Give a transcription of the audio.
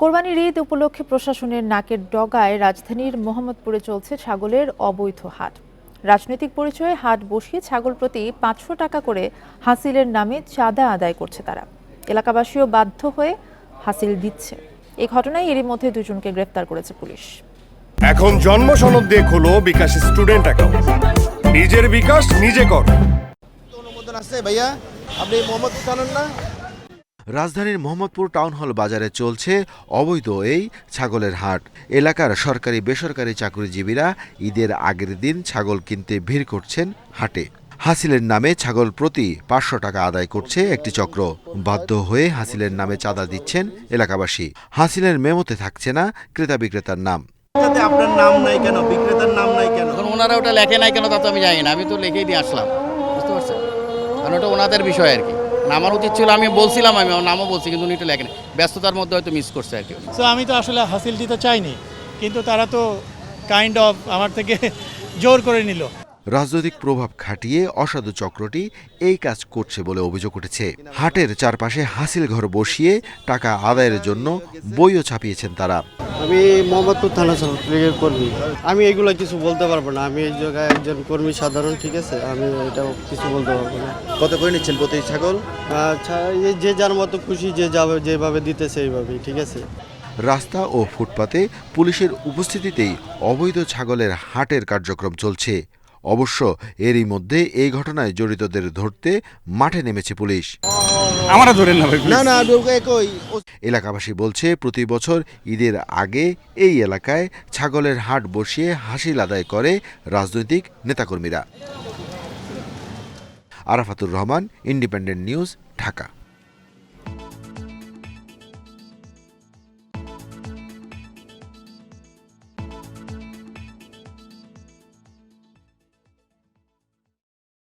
কোরবানির ঈদ উপলক্ষে প্রশাসনের নাকের ডগায় রাজধানীর মোহাম্মদপুরে চলছে ছাগলের অবৈধ হাট। রাজনৈতিক পরিচয়ে হাট বসিয়ে ছাগল প্রতি ৫০০ টাকা করে হাসিলের নামে চাঁদা আদায় করছে তারা। এলাকাবাসীও বাধ্য হয়ে হাসিল দিচ্ছে। এই ঘটনায় এরই মধ্যে দুজনকে গ্রেফতার করেছে পুলিশ। এখন জন্ম সনদ দিয়ে খোলো বিকাশ স্টুডেন্ট অ্যাকাউন্ট। নিজের বিকাশ নিজে কর। অনুমোদন আছে ভাইয়া, আপনি মোহাম্মদপুর জানেন না? রাজধানীর মোহাম্মদপুর টাউন হল বাজারে চলছে অবৈধ এই ছাগলের হাট। এলাকার সরকারি বেসরকারি চাকরিজীবীরা ঈদের আগের দিন ছাগল কিনতে ভিড় করছেন হাটে। হাসিলের নামে ছাগল প্রতি ৫০০ টাকা আদায় করছে একটি চক্র। বাধ্য হয়ে হাসিলের নামে চাঁদা দিচ্ছেন এলাকাবাসী। হাসিলের মেমোতে থাকছে না ক্রেতা বিক্রেতার নাম। আপনার নাম নাই কেন, বিক্রেতার নাম নাই কেন? এখন ওনারা ওটা লেখে নাই কেন তা তো আমি জানি না, আমি তো লিখেই দিয়ে আসলাম, বুঝতে পারছেন? কারণ ওটা ওনাদের বিষয় আর কি। আমার উচিত ছিল, আমি বলছিলাম, আমি আমার নামও বলছি, কিন্তু উনি এটা লেখেন, ব্যস্ততার মধ্যে হয়তো মিস করছে আর কি। সো আমি তো আসলে হাসিল দিতে চাইনি, কিন্তু তারা তো কাইন্ড অফ আমার থেকে জোর করে নিল। রাজনৈতিক প্রভাব খাটিয়ে অসাধু চক্রটি এই কাজ করছে বলে অভিযোগ উঠেছে। হাটের চারপাশে হাসিল ঘর বসিয়ে টাকা আদায়ের জন্য বইও ছাপিয়েছেন তারা। আমি মোহাম্মদপুর থানা লীগের কর্মী। আমি এগুলো কিছু বলতে পারবো না। আমি এই জায়গায় একজন কর্মী সাধারণ, ঠিক আছে? আমি এটাও কিছু বলতে পারবো না। কত করে নিচ্ছেন প্রতি ছাগল? আচ্ছা, যে যার মতো খুশি, যে যাবে যেভাবে দিতেছে এইভাবেই, ঠিক আছে। রাস্তা ও ফুটপাতে পুলিশের উপস্থিতিতেই অবৈধ ছাগলের হাটের কার্যক্রম চলছে। অবশ্য এরই মধ্যে এই ঘটনায় জড়িতদের ধরতে মাঠে নেমেছে পুলিশ। না কই। এলাকাবাসী বলছে, প্রতি বছর ঈদের আগে এই এলাকায় ছাগলের হাট বসিয়ে হাসিল আদায় করে রাজনৈতিক নেতাকর্মীরা। Arafatur Rahman, independent news, Dhaka.